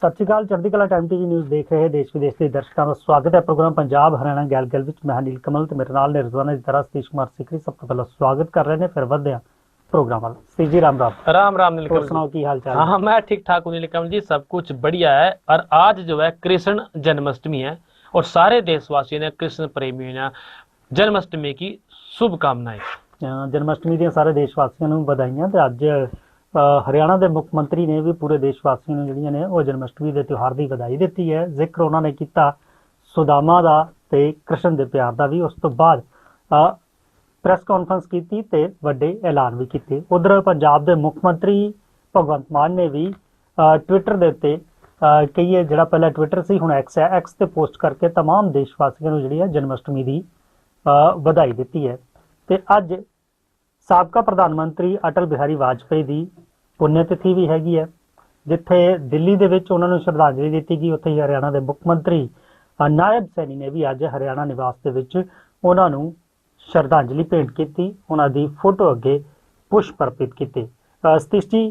सत श्री अकाल, चढ़ती कला टाइम टीवी न्यूज़ देख रहे देश विदेश के दर्शकों का स्वागत है। प्रोग्राम पंजाब हरियाणा गैल गैल विच मैं नील कमल ते मेरे नाल ने रोजाना की तरह सतीश कुमार सिकरी सब तो पहला स्वागत कर रहे हैं। फिर बढ़ते हैं प्रोग्राम वाला। सतीश जी राम राम। राम राम नील कमल। सुनाओ की हाल चाल? हाँ, मैं ठीक ठाक हूँ नील कमल जी, सब कुछ बढ़िया है। और आज जो है कृष्ण जन्माष्टमी है और सारे देशवासियों ने, कृष्ण प्रेमियों ने जन्माष्टमी की शुभकामनाएं। जन्माष्टमी दी सारे देशवासियों को बधाइयां। ते अज हरियाणा के मुख मंत्री ने भी पूरे देशवासियों ने जिहड़ियां ने वो जन्माष्टमी के त्यौहार की बधाई दी है। जिक्र उन्होंने किया सुदामा का ते कृष्ण के प्यार का भी। उस तो बाद प्रेस कॉन्फ्रेंस की ते वड्डे ऐलान भी किए। उधर पंजाब के मुख मंत्री भगवंत मान ने भी ट्विटर के उत्ते कई जिहड़ा पहला ट्विटर से हुण एक्स है, एक्स ते पोस्ट करके तमाम देशवासियों को जिहड़ी है जन्माष्टमी की बधाई दी है। ते अज साबका प्रधानमंत्री अटल बिहारी वाजपेयी की पुण्यतिथि भी हैगी है, जिथे दिल्ली दे विच उन्हां नूं श्रद्धांजलि दी गई। उत्थे हरियाणा के मुख मंत्री नायब सैनी ने भी अज हरियाणा निवास दे विच उन्हां नूं श्रद्धांजलि भेंट की, उन्हां दी फोटो अगे पुष्प अर्पित किए। सतीश जी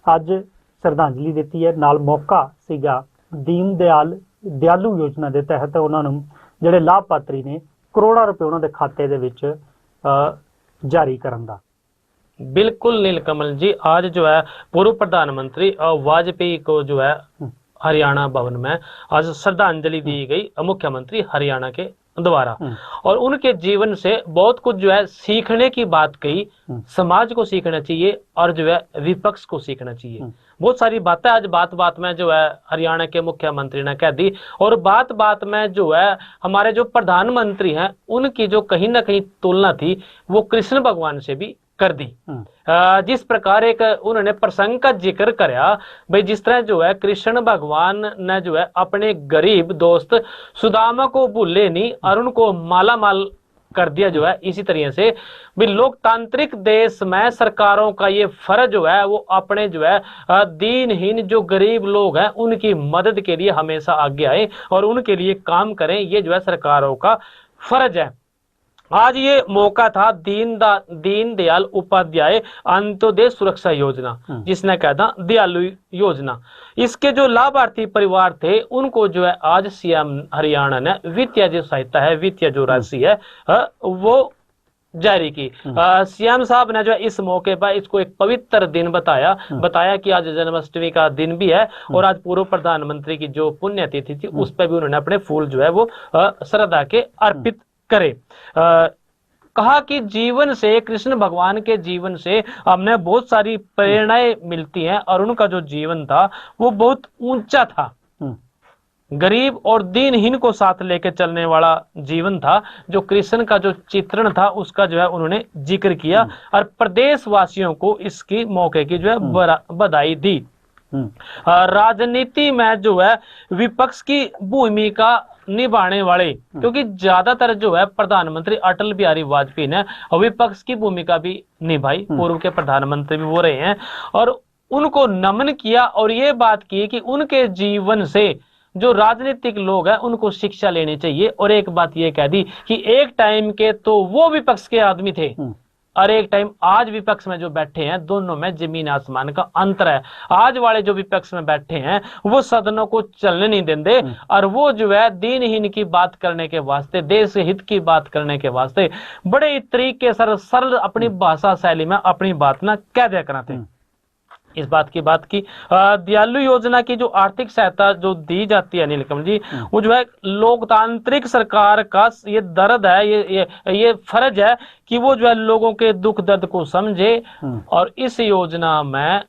अज श्रद्धांजलि दी है, नाल मौका सीगा दीन दयाल दयालू योजना के तहत उन्हां नूं जिहड़े लाभपात्री ने करोड़ों रुपए उन्हां दे खाते दे विच जारी करन दा। बिल्कुल नील कमल जी, आज जो है पूर्व प्रधानमंत्री वाजपेयी को जो है हरियाणा भवन में आज श्रद्धांजलि दी गई मुख्यमंत्री हरियाणा के द्वारा। और उनके जीवन से बहुत कुछ जो है सीखने की बात कही। समाज को सीखना चाहिए और जो है विपक्ष को सीखना चाहिए। बहुत सारी बातें आज बात बात में जो है हरियाणा के मुख्यमंत्री ने कह दी। और बात बात में जो है हमारे जो प्रधानमंत्री हैं उनकी जो कहीं ना कहीं तुलना थी वो कृष्ण भगवान से भी कर दी। जिस प्रकार एक उन्होंने प्रसंग का जिक्र कराया, भाई जिस तरह जो है कृष्ण भगवान ने जो है अपने गरीब दोस्त सुदामा को भूले नहीं और उनको माला माल कर दिया जो है। इसी तरह से भी लोकतांत्रिक देश में सरकारों का ये फर्ज जो है वो अपने जो है दीनहीन जो गरीब लोग हैं उनकी मदद के लिए हमेशा आगे आए और उनके लिए काम करें। ये जो है सरकारों का फर्ज है। आज ये मौका था दीन दयाल उपाध्याय अंत्योदय सुरक्षा योजना, जिसने कहा था दयालु योजना। इसके जो लाभार्थी परिवार थे उनको जो है आज सीएम हरियाणा ने वित्तीय जो सहायता है, वित्तीय जो राशि है वो जारी की। सीएम साहब ने जो है इस मौके पर इसको एक पवित्र दिन बताया कि आज जन्माष्टमी का दिन भी है और आज पूर्व प्रधानमंत्री की जो पुण्यतिथि थी उस पर भी उन्होंने अपने फूल जो है वो श्रद्धा के अर्पित करे। कहा कि जीवन से, कृष्ण भगवान के जीवन से हमने बहुत सारी प्रेरणाएं मिलती हैं और उनका जो जीवन था वो बहुत ऊंचा था। गरीब और दीनहीन को साथ लेकर चलने वाला जीवन था। जो कृष्ण का जो चित्रण था उसका जो है उन्होंने जिक्र किया और प्रदेशवासियों को इसकी मौके की जो है बधाई दी। राजनीति में जो है विपक्ष की भूमिका निभाने वाले, क्योंकि ज्यादातर जो है प्रधानमंत्री अटल बिहारी वाजपेयी ने विपक्ष की भूमिका भी निभाई, पूर्व के प्रधानमंत्री भी वो रहे हैं और उनको नमन किया और ये बात की कि उनके जीवन से जो राजनीतिक लोग हैं उनको शिक्षा लेनी चाहिए। और एक बात ये कह दी कि एक टाइम के तो वो विपक्ष के आदमी थे और एक टाइम आज विपक्ष में जो बैठे हैं, दोनों में जमीन आसमान का अंतर है। आज वाले जो विपक्ष में बैठे हैं वो सदनों को चलने नहीं देंगे और वो जो है दीनहीन की बात करने के वास्ते, देश हित की बात करने के वास्ते बड़े तरीके से सरल अपनी भाषा शैली में अपनी बात ना कह दिया कराते। इस बात की दयालु योजना की जो आर्थिक सहायता जो दी जाती है नीलकमल जी, वो जो है लोकतांत्रिक सरकार का ये दर्द है, ये फर्ज है कि वो जो है लोगों के दुख दर्द को समझे और इस योजना में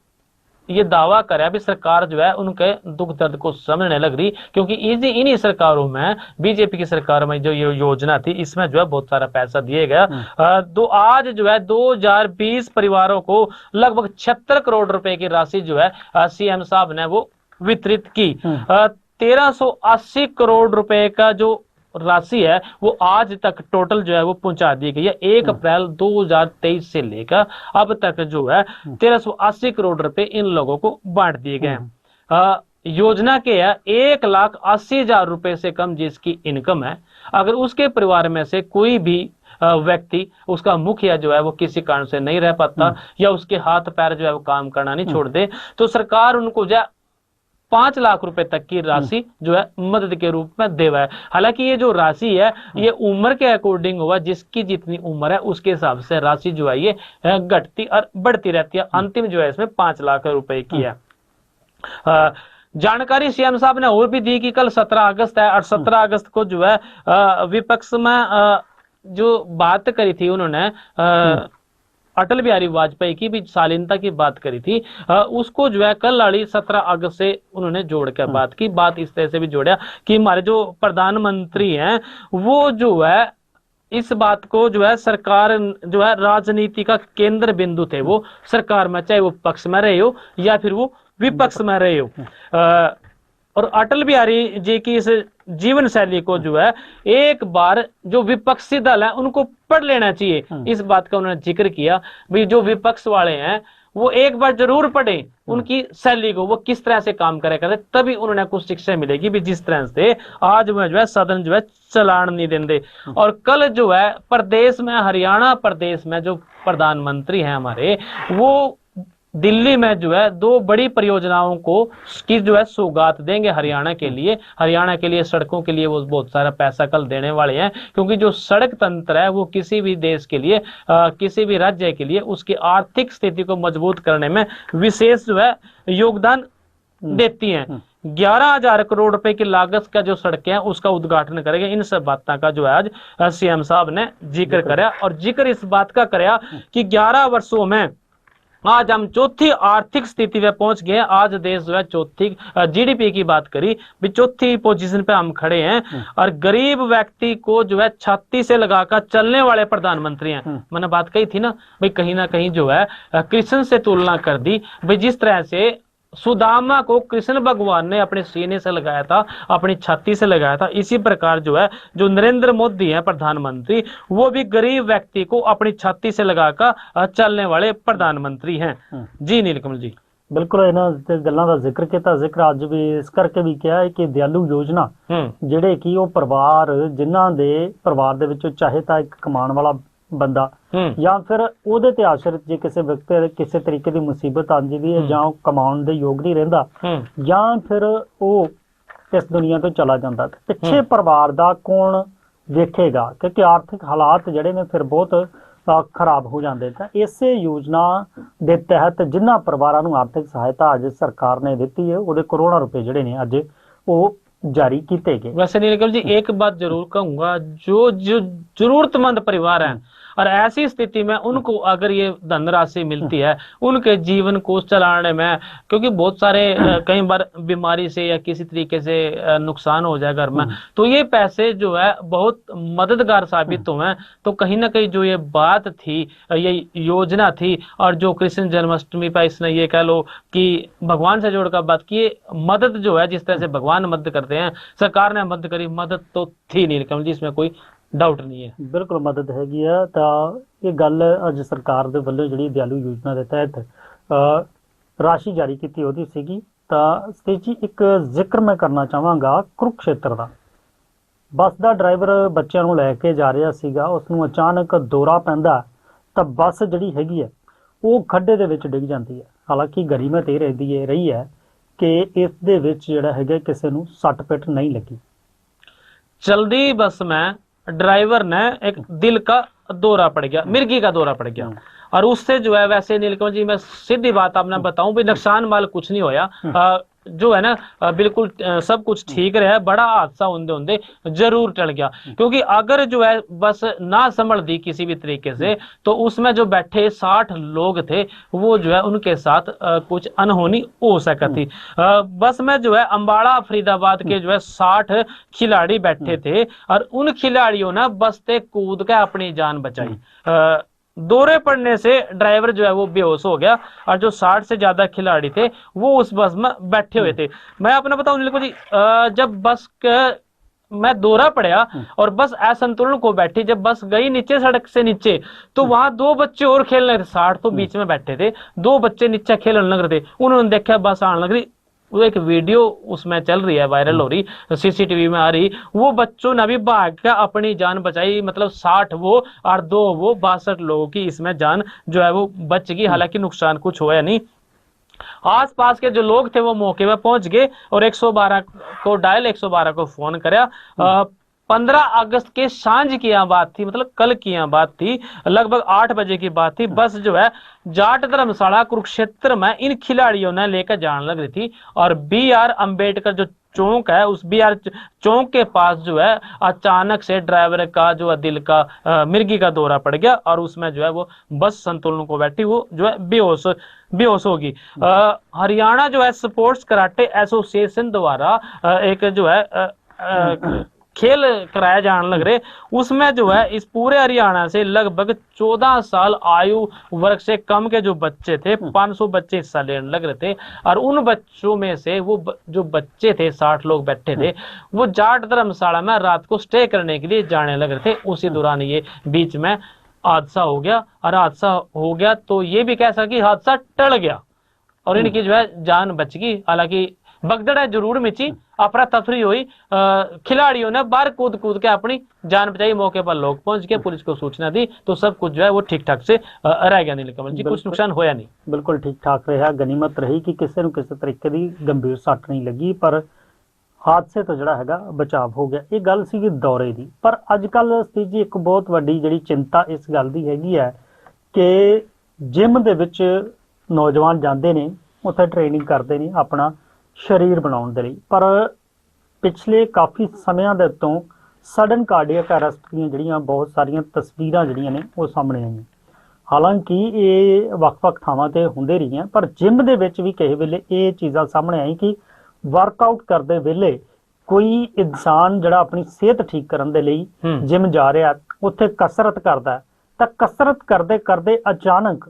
ये दावा करे अभी सरकार जो है उनके दुख दर्द को समझने लग रही। क्योंकि इन्हीं सरकारों में, बीजेपी की सरकार में जो ये योजना थी इसमें जो है बहुत सारा पैसा दिए गया। आज जो है 2020 परिवारों को लगभग 76 करोड़ रुपए की राशि जो है सीएम साहब ने वो वितरित की। 1380 करोड़ रुपए का जो राशि है वो आज तक टोटल जो है वो पहुंचा दी गई है। 1 अप्रैल 2023 से लेकर अब तक जो है 1380 करोड़ रुपए इन लोगों को बांट दिए गए हैं। योजना के है 1,80,000 रुपए से कम जिसकी इनकम है, अगर उसके परिवार में से कोई भी व्यक्ति, उसका मुखिया जो है वो किसी कारण से नहीं रह पाता या उसके हाथ पैर जो है वो काम करना नहीं छोड़ दे, तो सरकार उनको जो 5 लाख रुपए तक की राशि जो है मदद के रूप में देवा है। हालांकि ये जो राशि है ये उम्र के अकॉर्डिंग हुआ, जिसकी जितनी उम्र है उसके हिसाब से राशि जो है ये घटती और बढ़ती रहती है। अंतिम जो है इसमें 5 लाख रुपए की है। जानकारी सीएम साहब ने और भी दी कि कल 17 अगस्त है और 17 अगस्त को जो है विपक्ष में जो बात करी थी उन्होंने अटल बिहारी वाजपेयी की भी शालीनता की बात करी थी, उसको जो है कल वाली 17 अगस्त से उन्होंने जोड़ कर बात की। बात इस तरह से भी जोड़ा कि हमारे जो प्रधानमंत्री हैं वो जो है इस बात को जो है सरकार जो है राजनीति का केंद्र बिंदु थे वो सरकार में, चाहे वो पक्ष में रहे हो या फिर वो विपक्ष में रहे हो। और अटल बिहारी जी की इस जीवन शैली को जो है एक बार जो विपक्षी दल है उनको पढ़ लेना चाहिए। इस बात का उन्होंने जिक्र किया भाई जो विपक्ष वाले हैं वो एक बार जरूर पढ़े उनकी शैली को, वो किस तरह से काम करे करते, तभी उन्होंने कुछ शिक्षा मिलेगी भी जिस तरह से आज में जो है सदन जो है चलान नहीं देंगे। और कल जो है प्रदेश में, हरियाणा प्रदेश में जो प्रधानमंत्री हैं हमारे, वो दिल्ली में जो है 2 बड़ी परियोजनाओं को की जो है सौगात देंगे हरियाणा के लिए। हरियाणा के लिए सड़कों के लिए वो बहुत सारा पैसा कल देने वाले हैं, क्योंकि जो सड़क तंत्र है वो किसी भी देश के लिए किसी भी राज्य के लिए उसकी आर्थिक स्थिति को मजबूत करने में विशेष जो है योगदान देती हैं। 11,000 करोड़ रुपए की लागत का जो सड़कें हैं उसका उद्घाटन करेंगे। इन सब बातों का जो है आज सीएम साहब ने जिक्र कराया और जिक्र इस बात का कराया कि 11 वर्षों में आज हम चौथी आर्थिक स्थिति में पहुंच गए। आज देश जो है चौथी जीडीपी की बात करी भी चौथी पोजीशन पे हम खड़े हैं और गरीब व्यक्ति को जो है छाती से लगाकर चलने वाले प्रधानमंत्री हैं। मैंने बात कही थी ना भाई, कहीं ना कहीं जो है कृष्ण से तुलना कर दी भाई, जिस तरह से सुदामा को कृष्ण भगवान ने अपने सीने से लगाया था, अपनी छाती से लगाया था, इसी प्रकार जो है जो नरेंद्र मोदी हैं प्रधानमंत्री, वो भी गरीब व्यक्ति को अपनी छाती से लगाकर चलने वाले प्रधानमंत्री हैं। जी नीलकमल जी, बिल्कुल इन्हां गल्लां दा जिक्र किया। जिक्र अज भी इस करके भी किया है कि दयालु योजना ਜਿਹੜੇ कि वो परिवार जिन्हां दे परिवार दे विचों चाहे तां एक कमाण वाला ਬੰਦਾ ਜਾਂ ਫਿਰ ਉਹਦੇ ਤੇ ਆਸ਼ਰਿਤ ਜੇ ਕਿਸੇ ਵਿਅਕਤੀ ਕਿਸੇ ਤਰੀਕੇ ਦੀ ਮੁਸੀਬਤ ਆਂਦੀ ਵੀ ਹੈ ਜਾਂ ਉਹ ਕਮਾਉਣ ਦੇ ਯੋਗ ਨਹੀਂ ਰਹਿੰਦਾ ਜਾਂ ਫਿਰ ਉਹ ਇਸ ਦੁਨੀਆ ਤੋਂ ਚਲਾ ਜਾਂਦਾ ਤੇ ਪਿੱਛੇ ਪਰਿਵਾਰ ਦਾ ਕੌਣ ਵੇਖੇਗਾ, ਕਿਉਂਕਿ ਆਰਥਿਕ ਹਾਲਾਤ ਜਿਹੜੇ ਨੇ ਫਿਰ ਬਹੁਤ ਖਰਾਬ ਹੋ ਜਾਂਦੇ। ਤਾਂ ਇਸੇ ਯੋਜਨਾ ਦੇ ਤਹਿਤ ਜਿਨ੍ਹਾਂ ਪਰਿਵਾਰਾਂ ਨੂੰ ਆਰਥਿਕ ਸਹਾਇਤਾ ਅੱਜ ਸਰਕਾਰ ਨੇ ਦਿੱਤੀ ਹੈ ਉਹਦੇ ਕਰੋੜਾਂ ਰੁਪਏ ਜਿਹੜੇ ਨੇ ਅੱਜ ਉਹ जारी किए गए। वैसे नीलकमल जी एक बात जरूर कहूंगा, जो जरूरतमंद परिवार हैं और ऐसी स्थिति में उनको अगर ये धनराशि मिलती है उनके जीवन को चलाने में, क्योंकि बहुत सारे कई बार बीमारी से या किसी तरीके से नुकसान हो जाए घर में, तो ये पैसे जो है बहुत मददगार साबित हुए। तो कहीं ना कहीं जो ये बात थी, ये योजना थी और जो कृष्ण जन्माष्टमी पर इसने ये कह लो कि भगवान से जोड़कर बात की, मदद जो है जिस तरह से भगवान मदद करते हैं, सरकार ने मदद करी, मदद तो थी नीलकमल जी, इसमें कोई डाउट नहीं है। बिल्कुल मदद हैगी है। तो ये गल अज सरकार दे वल्लों जिहड़ी दयालु योजना के तहत राशि जारी की होती सीगी। तो स्टेजी एक जिक्र मैं करना चाहांगा कुरुक्षेत्र का। बस का ड्राइवर बच्चों को लैके जा रहा सीगा, उसनूं अचानक दौरा पैंदा तो बस जिहड़ी हैगी है वो खड्डे दे विच डिग जाती है। हालांकि गरीमत ये रही है कि इस दे विच जिहड़ा हैगा किसी नूं सट पिट नहीं लगी। चलदी बस में ड्राइवर ने एक दिल का दौरा पड़ गया, मिर्गी का दौरा पड़ गया और उससे जो है, वैसे नीलकमल जी मैं सीधी बात आपने बताऊं भी नुकसान माल कुछ नहीं होया, जो है ना बिल्कुल सब कुछ ठीक रहा। बड़ा हादसा होंदे होंदे जरूर टल गया, क्योंकि अगर जो है बस ना संभल दी किसी भी तरीके से तो उसमें जो बैठे 60 लोग थे वो जो है उनके साथ कुछ अनहोनी हो सकती थी। बस में जो है अम्बाड़ा फरीदाबाद के जो है 60 खिलाड़ी बैठे थे और उन खिलाड़ियों ने बस से कूद के अपनी जान बचाई। दौरे पड़ने से ड्राइवर जो है वो बेहोश हो गया और जो 60 से ज्यादा खिलाड़ी थे वो उस बस में बैठे हुए थे। मैं अपना बताऊं नीलकमल जी, जब बस मैं दौरा पड़ा और बस असंतुलन को बैठी, जब बस गई नीचे सड़क से नीचे तो वहां 2 बच्चे और खेलने थे। 60 तो बीच में बैठे थे, 2 बच्चे नीचे खेलने लग रहे थे। उन्होंने देखा बस आने लग रही, वो एक वीडियो उसमें चल रही है, वायरल हो रही, सीसीटीवी में आ रही, वो बच्चों ने भी भाग कर अपनी जान बचाई। मतलब 60 वो और 2 वो 62 लोगों की इसमें जान जो है वो बच गई। हालांकि नुकसान कुछ हुआ नहीं। आसपास के जो लोग थे वो मौके पर पहुंच गए और 112 को डायल 112 को फोन कराया। 15 अगस्त के सांझ की यह बात थी, मतलब कल की यह बात थी, लगभग 8 बजे की बात थी। बस जो है जाट धर्मशाला कुरुक्षेत्र में इन खिलाड़ियों ने लेकर जाने लग रही थी और BR अंबेडकर जो चौक है, उस BR चौक के पास जो है अचानक से ड्राइवर का जो है दिल का मिर्गी का दौरा पड़ गया और उसमें जो है वो बस संतुलन को बैठी वो जो है बेहोश होगी। हरियाणा जो है स्पोर्ट्स कराटे एसोसिएशन द्वारा एक जो है खेल कराया जाने लग रहे, उसमें जो है इस पूरे हरियाणा से लगभग 14 साल आयु वर्ग से कम के जो बच्चे थे 500 बच्चे हिस्सा लेने लग रहे थे और उन बच्चों में से वो जो बच्चे थे 60 लोग बैठे थे वो जाट धर्मशाला में रात को स्टे करने के लिए जाने लग रहे थे। उसी दौरान ये बीच में हादसा हो गया और हादसा हो गया तो ये भी कह सकते हादसा टल गया और इनकी जो है जान बच गई। हालांकि भगदड़ जरूर मची, अफरा तफरी हुई, खिलाड़ियों ने बाहर कूद के अपनी जान बचाई। मौके पर लोग पहुंच के पुलिस को सूचना दी तो सब कुछ जो है वो ठीक ठाक से रह गया। नीलकमल जी कुछ नुकसान होया नहीं, बिल्कुल ठीक ठाक रहा। गनीमत रही कि किसी न किसी तरीके की गंभीर सੱਟ नहीं लगी पर हादसे ਤੋਂ ਜਿਹੜਾ ਹੈਗਾ ਬਚਾਅ ਹੋ ਗਿਆ। ਇਹ ਗੱਲ ਸੀ ਦੌਰੇ ਦੀ, ਪਰ ਅੱਜ ਕੱਲ ਸਤੀਸ਼ ਜੀ ਇੱਕ ਬਹੁਤ ਵੱਡੀ ਜਿਹੜੀ ਚਿੰਤਾ ਇਸ ਗੱਲ ਦੀ ਹੈਗੀ ਹੈ ਕਿ ਜਿਮ ਦੇ ਵਿੱਚ ਨੌਜਵਾਨ ਜਾਂਦੇ ਨੇ, ਉੱਥੇ ਟ੍ਰੇਨਿੰਗ ਕਰਦੇ ਨੇ ਆਪਣਾ ਸਰੀਰ ਬਣਾਉਣ ਦੇ ਲਈ, ਪਰ ਪਿਛਲੇ ਕਾਫੀ ਸਮਿਆਂ ਦੇ ਤੋਂ ਸਡਨ ਕਾਰਡੀਅਕ ਅਰੈਸਟ ਦੀਆਂ ਜਿਹੜੀਆਂ ਬਹੁਤ ਸਾਰੀਆਂ ਤਸਵੀਰਾਂ ਜਿਹੜੀਆਂ ਨੇ ਉਹ ਸਾਹਮਣੇ ਆਈਆਂ। ਹਾਲਾਂਕਿ ਇਹ ਵੱਖ-ਵੱਖ ਥਾਵਾਂ ਤੇ ਹੁੰਦੇ ਰਹੀਆਂ ਪਰ ਜਿਮ ਦੇ ਵਿੱਚ ਵੀ ਕਿਸੇ ਵੇਲੇ ਇਹ ਚੀਜ਼ਾਂ ਸਾਹਮਣੇ ਆਈ ਕਿ ਵਰਕਆਊਟ ਕਰਦੇ ਵੇਲੇ ਕੋਈ ਇਨਸਾਨ ਜਿਹੜਾ ਆਪਣੀ ਸਿਹਤ ਠੀਕ ਕਰਨ ਦੇ ਲਈ ਜਿਮ ਜਾ ਰਿਹਾ, ਉੱਥੇ ਕਸਰਤ ਕਰਦਾ ਤਾਂ ਕਸਰਤ ਕਰਦੇ ਕਰਦੇ ਅਚਾਨਕ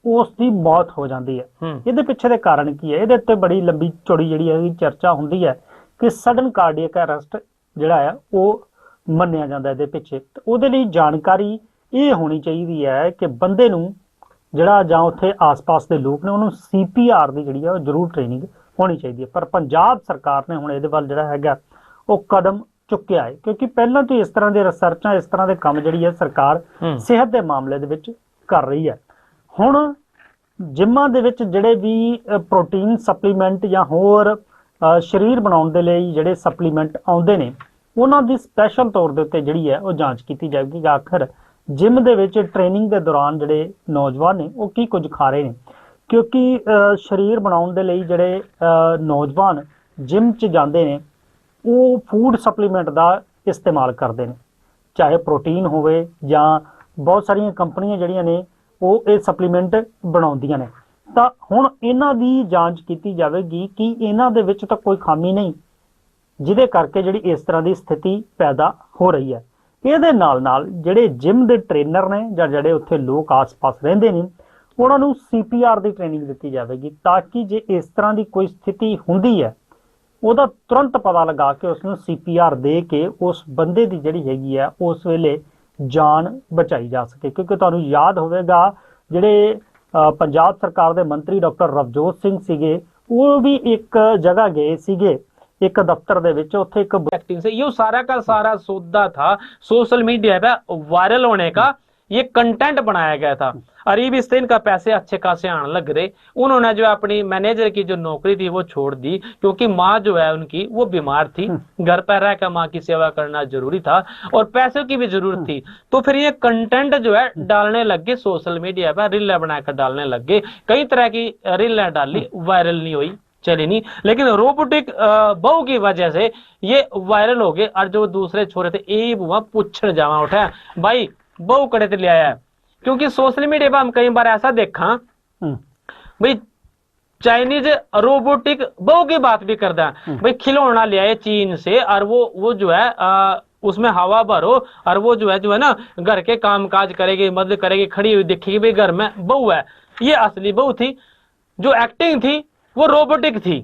ਉਸ ਦੀ ਮੌਤ ਹੋ ਜਾਂਦੀ ਹੈ। ਇਹਦੇ ਪਿੱਛੇ ਦੇ ਕਾਰਨ ਕੀ ਹੈ? ਇਹਦੇ ਉੱਤੇ ਬੜੀ ਲੰਬੀ ਚੌੜੀ ਜਿਹੜੀ ਹੈ ਚਰਚਾ ਹੁੰਦੀ ਹੈ ਕਿ ਸਡਨ ਕਾਰਡੀਅਕ ਅਰੈਸਟ ਜਿਹੜਾ ਆ ਉਹ ਮੰਨਿਆ ਜਾਂਦਾ ਇਹਦੇ ਪਿੱਛੇ। ਉਹਦੇ ਲਈ ਜਾਣਕਾਰੀ ਇਹ ਹੋਣੀ ਚਾਹੀਦੀ ਹੈ ਕਿ ਬੰਦੇ ਨੂੰ ਜਿਹੜਾ ਜਾਂ ਉੱਥੇ ਆਸ-ਪਾਸ ਦੇ ਲੋਕ ਨੇ ਉਹਨੂੰ CPR ਦੀ ਜਿਹੜੀ ਆ ਉਹ ਜ਼ਰੂਰ ਟ੍ਰੇਨਿੰਗ ਹੋਣੀ ਚਾਹੀਦੀ ਹੈ। ਪਰ ਪੰਜਾਬ ਸਰਕਾਰ ਨੇ ਹੁਣ ਇਹਦੇ ਵੱਲ ਜਿਹੜਾ ਹੈਗਾ ਉਹ ਕਦਮ ਚੁੱਕਿਆ ਹੈ ਕਿਉਂਕਿ ਪਹਿਲਾਂ ਤੋਂ ਇਸ ਤਰ੍ਹਾਂ ਦੇ ਰਿਸਰਚਾਂ ਇਸ ਤਰ੍ਹਾਂ ਦੇ ਕੰਮ ਜਿਹੜੀ ਹੈ ਸਰਕਾਰ ਸਿਹਤ ਦੇ ਮਾਮਲੇ ਦੇ ਵਿੱਚ ਕਰ ਰਹੀ ਹੈ। ਹੁਣ ਜਿਮਾਂ ਦੇ ਵਿੱਚ ਜਿਹੜੇ ਵੀ ਪ੍ਰੋਟੀਨ ਸਪਲੀਮੈਂਟ ਜਾਂ ਹੋਰ ਸਰੀਰ ਬਣਾਉਣ ਦੇ ਲਈ ਜਿਹੜੇ ਸਪਲੀਮੈਂਟ ਆਉਂਦੇ ਨੇ ਉਹਨਾਂ ਦੀ ਸਪੈਸ਼ਲ ਤੌਰ ਦੇ ਉੱਤੇ ਜਿਹੜੀ ਹੈ ਉਹ ਜਾਂਚ ਕੀਤੀ ਜਾਵੇਗੀ ਕਿ ਆਖਰ ਜਿਮ ਦੇ ਵਿੱਚ ਟ੍ਰੇਨਿੰਗ ਦੇ ਦੌਰਾਨ ਜਿਹੜੇ ਨੌਜਵਾਨ ਨੇ ਉਹ ਕੀ ਕੁਝ ਖਾ ਰਹੇ ਨੇ। ਕਿਉਂਕਿ ਸਰੀਰ ਬਣਾਉਣ ਦੇ ਲਈ ਜਿਹੜੇ ਨੌਜਵਾਨ ਜਿਮ 'ਚ ਜਾਂਦੇ ਨੇ ਉਹ ਫੂਡ ਸਪਲੀਮੈਂਟ ਦਾ ਇਸਤੇਮਾਲ ਕਰਦੇ ਨੇ, ਚਾਹੇ ਪ੍ਰੋਟੀਨ ਹੋਵੇ ਜਾਂ ਬਹੁਤ ਸਾਰੀਆਂ ਕੰਪਨੀਆਂ ਜਿਹੜੀਆਂ ਨੇ ਉਹ ਇਹ ਸਪਲੀਮੈਂਟ ਬਣਾਉਂਦੀਆਂ ਨੇ। ਤਾਂ ਹੁਣ ਇਹਨਾਂ ਦੀ ਜਾਂਚ ਕੀਤੀ ਜਾਵੇਗੀ ਕਿ ਇਹਨਾਂ ਦੇ ਵਿੱਚ ਤਾਂ ਕੋਈ ਖਾਮੀ ਨਹੀਂ ਜਿਹਦੇ ਕਰਕੇ ਜਿਹੜੀ ਇਸ ਤਰ੍ਹਾਂ ਦੀ ਸਥਿਤੀ ਪੈਦਾ ਹੋ ਰਹੀ ਹੈ। ਇਹਦੇ ਨਾਲ ਨਾਲ ਜਿਹੜੇ ਜਿਮ ਦੇ ਟ੍ਰੇਨਰ ਨੇ ਜਾਂ ਜਿਹੜੇ ਉੱਥੇ ਲੋਕ ਆਸ-ਪਾਸ ਰਹਿੰਦੇ ਨੇ ਉਹਨਾਂ ਨੂੰ CPR ਦੀ ਟ੍ਰੇਨਿੰਗ ਦਿੱਤੀ ਜਾਵੇਗੀ ਤਾਂ ਕਿ ਜੇ ਇਸ ਤਰ੍ਹਾਂ ਦੀ ਕੋਈ ਸਥਿਤੀ ਹੁੰਦੀ ਹੈ ਉਹਦਾ ਤੁਰੰਤ ਪਤਾ ਲਗਾ ਕੇ ਉਸ ਨੂੰ CPR ਦੇ ਕੇ ਉਸ ਬੰਦੇ ਦੀ ਜਿਹੜੀ ਹੈਗੀ ਆ ਉਸ ਵੇਲੇ ਜਾਨ ਬਚਾਈ ਜਾ ਸਕੇ। ਕਿਉਂਕਿ ਤੁਹਾਨੂੰ ਯਾਦ ਹੋਵੇਗਾ ਜਿਹੜੇ ਪੰਜਾਬ ਸਰਕਾਰ ਦੇ ਮੰਤਰੀ ਡਾਕਟਰ ਰਵਜੋਤ ਸਿੰਘ ਸੀਗੇ ਉਹ ਵੀ ਇੱਕ ਜਗ੍ਹਾ ਗਏ ਸੀਗੇ एक दफ्तर दे विच उत्थे एक एक्टिंग से ये सारा का सारा सौदा था सोशल मीडिया पे वायरल होने का, ये कंटेंट बनाया गया था और ये भी इससे इनका पैसे अच्छे खासे आने लग रहे। उन्होंने जो अपनी मैनेजर की जो नौकरी थी वो छोड़ दी क्योंकि माँ जो है उनकी वो बीमार थी, घर पर रहकर माँ की सेवा करना जरूरी था और पैसों की भी जरूरत थी। तो फिर ये कंटेंट जो है डालने लग गए सोशल मीडिया पर, रीलें बनाकर डालने लग गए। कई तरह की रीलें डाली, वायरल नहीं हुई, चली नहीं, लेकिन रोबोटिक बहू की वजह से ये वायरल हो गए। और जो दूसरे छोरे थे ए बुआ पुछड़ जावा उठा भाई बहू कड़े ते ले आया, क्योंकि सोशल मीडिया पर हम कई बार ऐसा देखा भाई चाइनीज रोबोटिक बहू की बात भी करता है भाई खिलौना ले आए चीन से और वो जो है उसमें हवा भरो और वो जो है ना घर के काम काज करेगी, मदद करेगी, खड़ी हुई दिखेगी भाई घर में बहू है। ये असली बहू थी, जो एक्टिंग थी वो रोबोटिक थी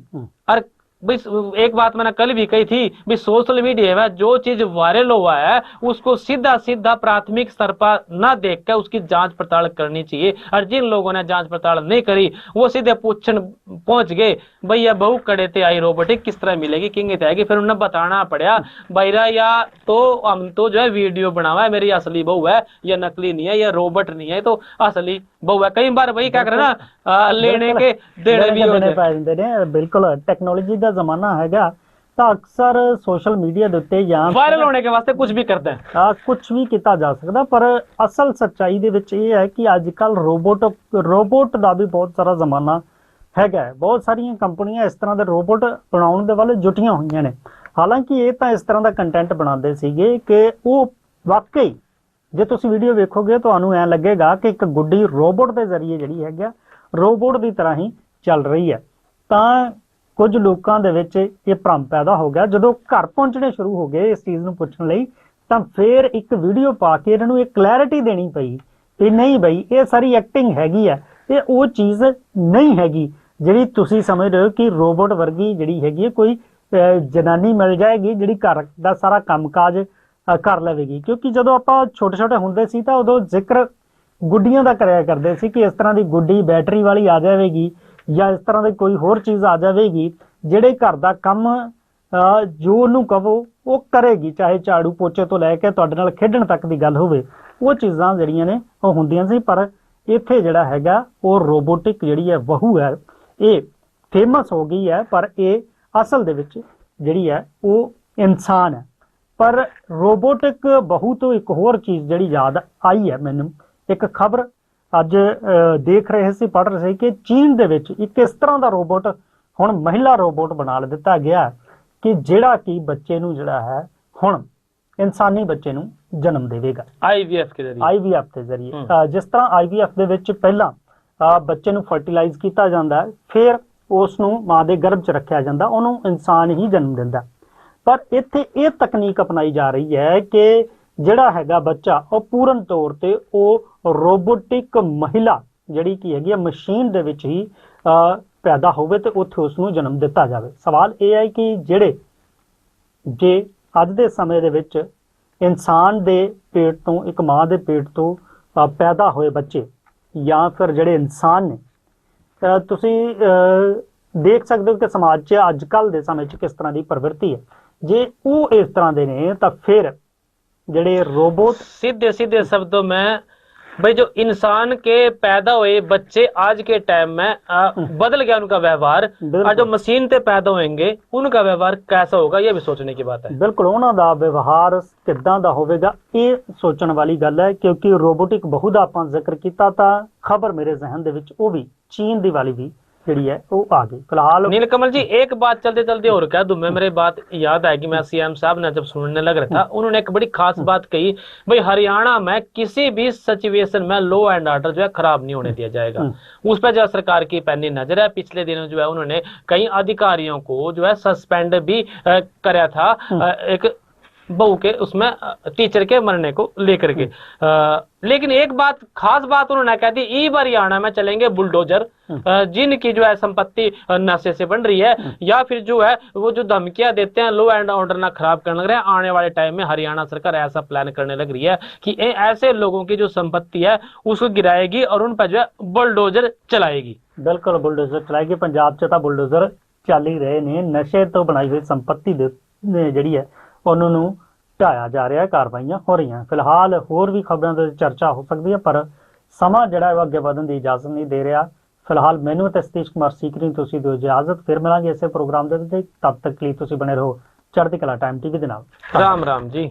और भाई एक बात मैंने कल भी कही थी, भाई सोशल मीडिया में जो चीज वायरल हुआ है उसको सीधा सीधा प्राथमिक स्तर पर ना देख कर उसकी जांच पड़ताल करनी चाहिए। और जिन लोगों ने जांच पड़ताल नहीं करी वो सीधे पूछन पहुंच गए भैया बहू कड़े थे आई रोबोटिक किस तरह मिलेगी किंग आएगी, फिर उन्हें बताना पड़ा भैया या तो हम तो जो है वीडियो बनावा है मेरी असली बहू है, या नकली नहीं है, या रोबोट नहीं है, तो असली बहू है। कई बार वही क्या करे ना लेने के देने भी हो ਦੇਣੇ जाए। ਪੈ ਜਾਂਦੇ ਨੇ। ਬਿਲਕੁਲ ਟੈਕਨੋਲੋਜੀ ਦਾ ਜ਼ਮਾਨਾ ਹੈਗਾ ਤਾਂ ਅਕਸਰ ਸੋਸ਼ਲ ਮੀਡੀਆ ਦੇ ਉੱਤੇ ਜਾਂ वायरल होने के वास्ते कुछ भी करते हैं। ਕੁਝ ਵੀ ਕੀਤਾ ਜਾ ਸਕਦਾ, ਪਰ ਅਸਲ ਸੱਚਾਈ ਦੇ ਵਿੱਚ ਇਹ ਹੈ ਕਿ ਅੱਜ ਕੱਲ ਰੋਬੋਟ ਦਾ ਵੀ ਬਹੁਤ ਸਾਰਾ ਜ਼ਮਾਨਾ ਹੈਗਾ ਹੈ। ਬਹੁਤ ਸਾਰੀਆਂ ਕੰਪਨੀਆਂ ਇਸ ਤਰ੍ਹਾਂ ਦੇ ਰੋਬੋਟ ਬਣਾਉਣ ਦੇ ਵੱਲ ਜੁਟੀਆਂ ਹੋਈਆਂ ਨੇ। ਹਾਲਾਂਕਿ ਇਹ ਤਾਂ ਇਸ ਤਰ੍ਹਾਂ ਦਾ ਕੰਟੈਂਟ ਬਣਾਉਂਦੇ ਸੀਗੇ ਕਿ ਉਹ ਵਾਕਈ ਜੇ ਤੁਸੀਂ ਵੀਡੀਓ ਵੇਖੋਗੇ ਤੁਹਾਨੂੰ ਐਂ ਲੱਗੇਗਾ ਕਿ ਇੱਕ ਗੁੱਡੀ ਰੋਬੋਟ ਦੇ ਜ਼ਰੀਏ ਜਿਹੜੀ ਹੈਗਾ ਰੋਬੋਟ ਦੀ ਤਰ੍ਹਾਂ ਹੀ ਚੱਲ ਰਹੀ ਹੈ। ਤਾਂ ਕੁਝ ਲੋਕਾਂ ਦੇ ਵਿੱਚ ਇਹ ਭਰਮ ਪੈਦਾ ਹੋ ਗਿਆ। ਜਦੋਂ ਘਰ ਪਹੁੰਚਣੇ ਸ਼ੁਰੂ ਹੋ ਗਏ ਇਸ ਚੀਜ਼ ਨੂੰ ਪੁੱਛਣ ਲਈ, ਤਾਂ ਫਿਰ ਇੱਕ ਵੀਡੀਓ ਪਾ ਕੇ ਇਹਨਾਂ ਨੂੰ ਇਹ ਕਲੈਰਿਟੀ ਦੇਣੀ ਪਈ ਕਿ ਨਹੀਂ ਬਈ ਇਹ ਸਾਰੀ ਐਕਟਿੰਗ ਹੈਗੀ ਆ, ਇਹ ਉਹ ਚੀਜ਼ ਨਹੀਂ ਹੈਗੀ ਜਿਹੜੀ ਤੁਸੀਂ ਸਮਝ ਰਹੇ ਹੋ ਕਿ ਰੋਬੋਟ ਵਰਗੀ ਜਿਹੜੀ ਹੈਗੀ ਹੈ ਕੋਈ ਜਨਾਨੀ ਮਿਲ ਜਾਏਗੀ ਜਿਹੜੀ ਘਰ ਦਾ ਸਾਰਾ ਕੰਮਕਾਜ ਕਰ ਲਵੇਗੀ। ਕਿਉਂਕਿ ਜਦੋਂ ਆਪਾਂ ਛੋਟੇ ਛੋਟੇ ਹੁੰਦੇ ਸੀ ਤਾਂ ਉਦੋਂ ਜ਼ਿਕਰ ਗੁੱਡੀਆਂ ਦਾ ਕਰਿਆ ਕਰਦੇ ਸੀ ਕਿ ਇਸ ਤਰ੍ਹਾਂ ਦੀ ਗੁੱਡੀ ਬੈਟਰੀ ਵਾਲੀ ਆ ਜਾਵੇਗੀ ਜਾਂ ਇਸ ਤਰ੍ਹਾਂ ਦੀ ਕੋਈ ਹੋਰ ਚੀਜ਼ ਆ ਜਾਵੇਗੀ ਜਿਹੜੇ ਘਰ ਦਾ ਕੰਮ ਜੋ ਉਹਨੂੰ ਕਹੋ ਉਹ ਕਰੇਗੀ, ਚਾਹੇ ਝਾੜੂ ਪੋਚੇ ਤੋਂ ਲੈ ਕੇ ਤੁਹਾਡੇ ਨਾਲ ਖੇਡਣ ਤੱਕ ਦੀ ਗੱਲ ਹੋਵੇ। ਉਹ ਚੀਜ਼ਾਂ ਜਿਹੜੀਆਂ ਨੇ ਉਹ ਹੁੰਦੀਆਂ ਸੀ। ਪਰ ਇੱਥੇ ਜਿਹੜਾ ਹੈਗਾ ਉਹ ਰੋਬੋਟਿਕ ਜਿਹੜੀ ਹੈ ਬਹੂ ਹੈ ਇਹ ਫੇਮਸ ਹੋ ਗਈ ਹੈ, ਪਰ ਇਹ ਅਸਲ ਦੇ ਵਿੱਚ ਜਿਹੜੀ ਹੈ ਉਹ ਇਨਸਾਨ ਹੈ। ਪਰ ਰੋਬੋਟਿਕ ਬਹੂ ਤੋਂ ਇੱਕ ਹੋਰ ਚੀਜ਼ ਜਿਹੜੀ ਯਾਦ ਆਈ ਹੈ ਮੈਨੂੰ, ਇੱਕ ਖਬਰ ਅੱਜ ਦੇਖ ਰਹੇ ਸੀ, ਪੜ੍ਹ ਰਹੇ ਸੀ ਕਿ ਚੀਨ ਦੇ ਵਿੱਚ ਇੱਕ ਇਸ ਤਰ੍ਹਾਂ ਦਾ ਰੋਬੋਟ ਹੁਣ ਮਹਿਲਾ ਰੋਬੋਟ ਬਣਾ ਦਿੱਤਾ ਗਿਆ ਕਿ ਜਿਹੜਾ ਕਿ ਬੱਚੇ ਨੂੰ ਜਿਹੜਾ ਹੈ ਹੁਣ ਇਨਸਾਨੀ ਬੱਚੇ ਨੂੰ ਜਨਮ ਦੇਵੇਗਾ IVF के जरिए। IVF ਦੇ ਜ਼ਰੀਏ। ਜਿਸ ਤਰ੍ਹਾਂ IVF ਦੇ ਵਿੱਚ ਪਹਿਲਾਂ ਬੱਚੇ ਨੂੰ ਫਰਟੀਲਾਈਜ਼ ਕੀਤਾ ਜਾਂਦਾ ਹੈ, ਫਿਰ ਉਸ ਨੂੰ ਮਾਂ ਦੇ ਗਰਭ 'ਚ ਰੱਖਿਆ ਜਾਂਦਾ, ਉਹਨੂੰ ਇਨਸਾਨ ਹੀ ਜਨਮ ਦਿੰਦਾ। ਪਰ ਇੱਥੇ ਇਹ ਤਕਨੀਕ ਅਪਣਾਈ ਜਾ ਰਹੀ ਹੈ ਕਿ ਜਿਹੜਾ ਹੈਗਾ ਬੱਚਾ ਉਹ ਪੂਰਨ ਤੌਰ ਤੇ ਉਹ ਰੋਬੋਟਿਕ ਮਹਿਲਾ ਜਿਹੜੀ ਕੀ ਹੈਗੀ ਆ ਮਸ਼ੀਨ ਦੇ ਵਿੱਚ ਹੀ ਪੈਦਾ ਹੋਵੇ ਤੇ ਉੱਥੇ ਉਸ ਨੂੰ ਜਨਮ ਦਿੱਤਾ ਜਾਵੇ। ਸਵਾਲ ਇਹ ਹੈ ਕਿ ਜੇ ਅੱਜ ਦੇ ਸਮੇਂ ਦੇ ਵਿੱਚ ਇਨਸਾਨ ਦੇ ਪੇਟ ਤੋਂ, ਇੱਕ ਮਾਂ ਦੇ ਪੇਟ ਤੋਂ ਪੈਦਾ ਹੋਏ ਬੱਚੇ ਜਾਂ ਫਿਰ ਜਿਹੜੇ ਇਨਸਾਨ ਨੇ, ਤੁਸੀਂ ਦੇਖ ਸਕਦੇ ਹੋ ਕਿ ਸਮਾਜ 'ਚ ਅੱਜ ਕੱਲ੍ਹ ਦੇ ਸਮੇਂ 'ਚ ਕਿਸ ਤਰ੍ਹਾਂ ਦੀ ਪ੍ਰਵਿਰਤੀ ਹੈ। ਜੇ ਉਹ ਇਸ ਤਰ੍ਹਾਂ ਦੇ ਨੇ ਤਾਂ ਫਿਰ ਜਿਹੜੇ रोबोट सीधे सीधे शब्दों में भाई जो इंसान के पैदा हुए बच्चे आज के टाइम में बदल गया उनका व्यवहार, और जो मशीन से पैदा होंगे उनका व्यवहार कैसा होगा ये भी सोचने की बात है। ਬਿਲਕੁਲ ਉਹਨਾਂ ਦਾ ਵਿਵਹਾਰ ਕਿੱਦਾਂ ਦਾ ਹੋਵੇਗਾ ਇਹ ਸੋਚਣ ਵਾਲੀ ਗੱਲ ਹੈ। ਕਿਉਂਕਿ ਰੋਬੋਟਿਕ ਬਹੂ ਦਾ ਆਪਾਂ ਜ਼ਿਕਰ ਕੀਤਾ ਤਾਂ ਖਬਰ ਮੇਰੇ ਜ਼ਿਹਨ ਦੇ ਵਿੱਚ ਉਹ ਵੀ ਚੀਨ ਦੀ ਵਾਲੀ ਵੀ ਜਿਹੜੀ ਹੈ ਉਹ ਆ गई। फिलहाल नीलकमल जी एक बात चलते चलते और कह दूं मैं, मेरे बात याद आएगी, मैं CM साहब ने जब सुनने लग रहा था उन्होंने एक बड़ी खास बात कही, भाई हरियाणा में किसी भी सिचुएशन में लॉ एंड ऑर्डर जो है खराब नहीं होने दिया जाएगा। उस पर जो है सरकार की पैनी नजर है। पिछले दिनों जो है उन्होंने कई अधिकारियों को जो है सस्पेंड भी कराया था एक बहू के उसमें टीचर के मरने को लेकर के। लेकिन एक बात खास बात उन्होंने कह दी, ई हरियाणा में चलेंगे बुलडोजर जिनकी जो है संपत्ति नशे से बन रही है या फिर जो है वो जो धमकियां देते हैं लॉ एंड ऑर्डर ना खराब करने लग रहे हैं। आने वाले टाइम में हरियाणा सरकार ऐसा प्लान करने लग रही है कि ऐसे लोगों की जो संपत्ति है उसको गिराएगी और उन पर जो है बुलडोजर चलाएगी। बिल्कुल बुलडोजर चलाएगी। पंजाब 'ਚ ਤਾਂ बुलडोजर ਚੱਲ ਹੀ ਰਹੇ ਨੇ। ਨਸ਼ੇ ਤੋਂ ਬਣਾਈ ਹੋਈ ਸੰਪत्ति ਦੇ ਜਿਹੜੀ ਹੈ ਉਹਨਾਂ ਨੂੰ ਢਾਇਆ ਜਾ ਰਿਹਾ, ਕਾਰਵਾਈਆਂ ਹੋ ਰਹੀਆਂ। ਫਿਲਹਾਲ ਹੋਰ ਵੀ ਖਬਰਾਂ ਤੇ ਚਰਚਾ ਹੋ ਸਕਦੀ ਹੈ, ਪਰ ਸਮਾਂ ਜਿਹੜਾ ਹੈ ਉਹ ਅੱਗੇ ਵਧਣ ਦੀ ਇਜਾਜ਼ਤ ਨਹੀਂ ਦੇ ਰਿਹਾ। ਫਿਲਹਾਲ ਮੈਨੂੰ ਤੇ ਸਤੀਸ਼ ਕੁਮਾਰ ਸੀਕਰੀ ਤੁਸੀਂ ਦਿਓ ਇਜਾਜ਼ਤ। ਫਿਰ ਮਿਲਾਂਗੇ ਇਸੇ ਪ੍ਰੋਗਰਾਮ ਦੇ ਵਿੱਚ। ਤਦ ਤੱਕ ਲਈ ਤੁਸੀਂ ਬਣੇ ਰਹੋ ਚੜ੍ਹਦੀ ਕਲਾ ਟਾਈਮ TV ਦੇ ਨਾਲ। राम राम जी।